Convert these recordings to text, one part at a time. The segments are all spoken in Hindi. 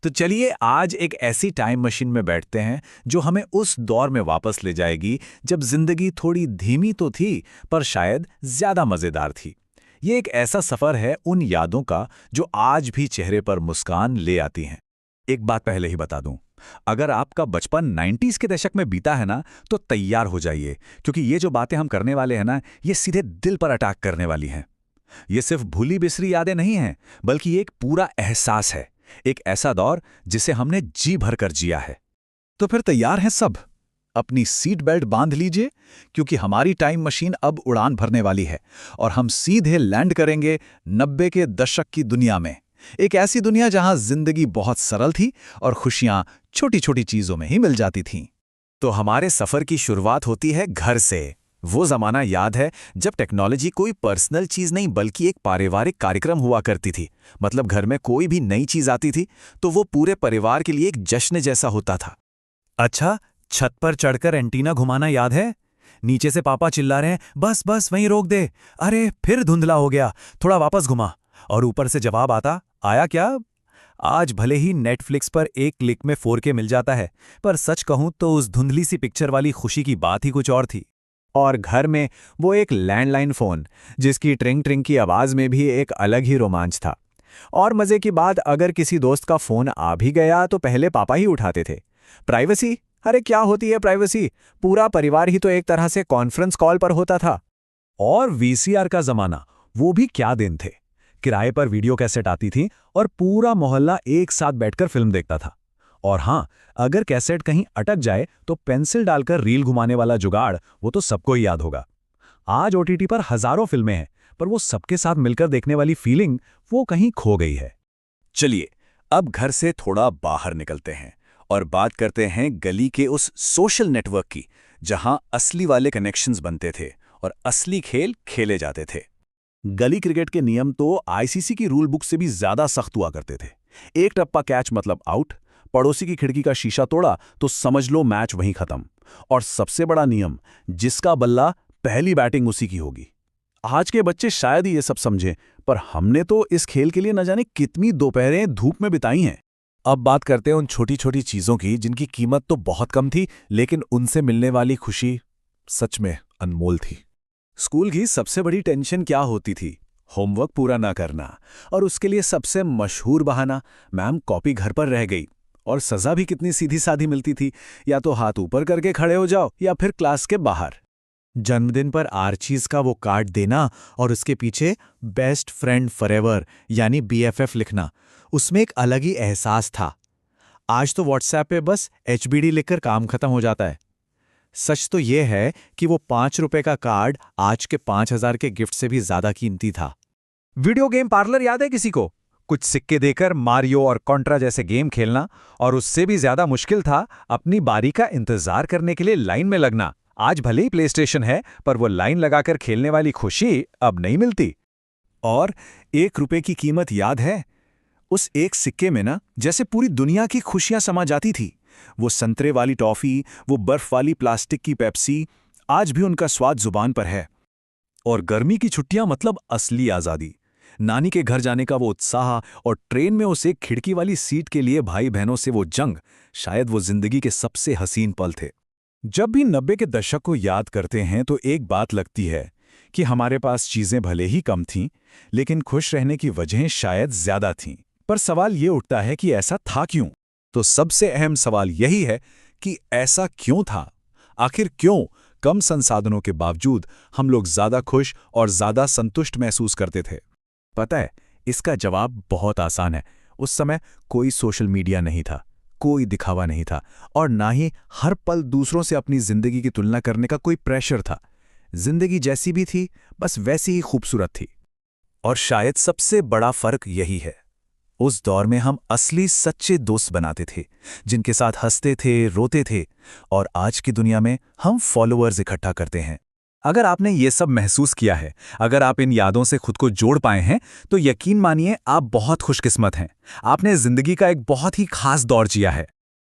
तो चलिए आज एक ऐसी टाइम मशीन में बैठते हैं जो हमें उस दौर में वापस ले जाएगी जब जिंदगी थोड़ी धीमी तो थी पर शायद ज्यादा मजेदार थी। ये एक ऐसा सफर है उन यादों का जो आज भी चेहरे पर मुस्कान ले आती हैं। एक बात पहले ही बता दूं, अगर आपका बचपन 90s के दशक में बीता है ना तो तैयार हो जाइए, क्योंकि ये जो बातें हम करने वाले हैं ना, ये सीधे दिल पर अटैक करने वाली हैं। ये सिर्फ भूली बिसरी यादें नहीं हैं, बल्कि एक पूरा एहसास है, एक ऐसा दौर जिसे हमने जी भरकर जिया है। तो फिर तैयार हैं सब? अपनी सीट बेल्ट बांध लीजिए, क्योंकि हमारी टाइम मशीन अब उड़ान भरने वाली है और हम सीधे लैंड करेंगे 90 के दशक की दुनिया में। एक ऐसी दुनिया जहां जिंदगी बहुत सरल थी और खुशियां छोटी छोटी चीजों में ही मिल जाती थीं। तो हमारे सफर की शुरुआत होती है घर से। वो जमाना याद है जब टेक्नोलॉजी कोई पर्सनल चीज नहीं बल्कि एक पारिवारिक कार्यक्रम हुआ करती थी। मतलब घर में कोई भी नई चीज आती थी तो वो पूरे परिवार के लिए एक जश्न जैसा होता था। अच्छा, छत पर चढ़कर एंटीना घुमाना याद है? नीचे से पापा चिल्ला रहे हैं, बस बस वहीं रोक दे। अरे फिर धुंधला हो गया, थोड़ा वापस घुमा। और ऊपर से जवाब आता, आया क्या? आज भले ही नेटफ्लिक्स पर एक क्लिक में 4K मिल जाता है, पर सच कहूं तो उस धुंधली सी पिक्चर वाली खुशी की बात ही कुछ और थी। और घर में वो एक लैंडलाइन फोन जिसकी ट्रिंग ट्रिंग की आवाज में भी एक अलग ही रोमांच था। और मजे की बात, अगर किसी दोस्त का फोन आ भी गया तो पहले पापा ही उठाते थे। प्राइवेसी? अरे क्या होती है प्राइवेसी? पूरा परिवार ही तो एक तरह से कॉन्फ्रेंस कॉल पर होता था। और वीसीआर का जमाना, वो भी क्या दिन थे। किराए पर वीडियो कैसेट आती थी और पूरा मोहल्ला एक साथ बैठकर फिल्म देखता था। और हाँ, अगर कैसेट कहीं अटक जाए तो पेंसिल डालकर रील घुमाने वाला जुगाड़, वो तो सबको ही याद होगा। आज ओटीटी पर हजारों फिल्में हैं, पर वो सबके साथ मिलकर देखने वाली फीलिंग वो कहीं खो गई है। चलिए अब घर से थोड़ा बाहर निकलते हैं और बात करते हैं गली के उस सोशल नेटवर्क की, जहां असली वाले कनेक्शंस बनते थे और असली खेल खेले जाते थे। गली क्रिकेट के नियम तो आईसीसी की रूल बुक से भी ज्यादा सख्त हुआ करते थे। एक टप्पा कैच मतलब आउट, पड़ोसी की खिड़की का शीशा तोड़ा तो समझ लो मैच वहीं खत्म। और सबसे बड़ा नियम, जिसका बल्ला पहली बैटिंग उसी की होगी। आज के बच्चे शायद ही ये सब समझें, पर हमने तो इस खेल के लिए न जाने कितनी दोपहरें धूप में बिताई हैं। अब बात करते हैं उन छोटी छोटी चीजों की जिनकी कीमत तो बहुत कम थी, लेकिन उनसे मिलने वाली खुशी सच में अनमोल थी। स्कूल की सबसे बड़ी टेंशन क्या होती थी? होमवर्क पूरा ना करना। और उसके लिए सबसे मशहूर बहाना, मैम कॉपी घर पर रह गई। और सजा भी कितनी सीधी साधी मिलती थी, या तो हाथ ऊपर करके खड़े हो जाओ या फिर क्लास के बाहर। जन्मदिन पर आर्चीज का वो कार्ड देना और उसके पीछे बेस्ट फ्रेंड फॉरएवर यानी BFF लिखना, उसमें एक अलग ही एहसास था। आज तो व्हाट्सएप पे बस HBD लिखकर काम खत्म हो जाता है। सच तो ये है कि वो 5 रुपए का कार्ड आज के 5000 के गिफ्ट से भी ज्यादा कीमती था। वीडियो गेम पार्लर याद है किसी को? कुछ सिक्के देकर मारियो और कॉन्ट्रा जैसे गेम खेलना, और उससे भी ज्यादा मुश्किल था अपनी बारी का इंतजार करने के लिए लाइन में लगना। आज भले ही प्लेस्टेशन है, पर वो लाइन लगाकर खेलने वाली खुशी अब नहीं मिलती। और 1 रुपए की कीमत याद है? उस एक सिक्के में ना जैसे पूरी दुनिया की खुशियां समा जाती थी। वो संतरे वाली टॉफी, वो बर्फ वाली प्लास्टिक की पेप्सी, आज भी उनका स्वाद जुबान पर है। और गर्मी की छुट्टियां मतलब असली आजादी। नानी के घर जाने का वो उत्साह और ट्रेन में उस एक खिड़की वाली सीट के लिए भाई बहनों से वो जंग, शायद वो जिंदगी के सबसे हसीन पल थे। जब भी 90 के दशक को याद करते हैं तो एक बात लगती है कि हमारे पास चीजें भले ही कम थीं, लेकिन खुश रहने की वजहें शायद ज्यादा थीं। पर सवाल ये उठता है कि ऐसा था क्यों? तो सबसे अहम सवाल यही है कि ऐसा क्यों था? आखिर क्यों कम संसाधनों के बावजूद हम लोग ज्यादा खुश और ज्यादा संतुष्ट महसूस करते थे? पता है, इसका जवाब बहुत आसान है। उस समय कोई सोशल मीडिया नहीं था, कोई दिखावा नहीं था, और ना ही हर पल दूसरों से अपनी जिंदगी की तुलना करने का कोई प्रेशर था। जिंदगी जैसी भी थी, बस वैसी ही खूबसूरत थी। और शायद सबसे बड़ा फर्क यही है, उस दौर में हम असली सच्चे दोस्त बनाते थे, जिनके साथ हंसते थे, रोते थे। और आज की दुनिया में हम फॉलोअर्स इकट्ठा करते हैं। अगर आपने ये सब महसूस किया है, अगर आप इन यादों से खुद को जोड़ पाए हैं, तो यकीन मानिए आप बहुत खुशकिस्मत हैं। आपने जिंदगी का एक बहुत ही खास दौर जिया है।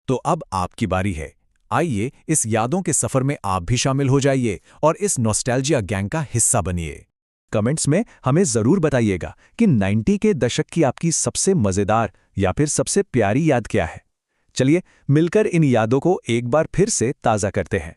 तो अब आपकी बारी है। आइए इस यादों के सफर में आप भी शामिल हो जाइए और इस नॉस्टैल्जिया गैंग का हिस्सा बनिए। कमेंट्स में हमें ज़रूर बताइएगा कि 90 के दशक की आपकी सबसे मज़ेदार या फिर सबसे प्यारी याद क्या है। चलिए मिलकर इन यादों को एक बार फिर से ताज़ा करते हैं।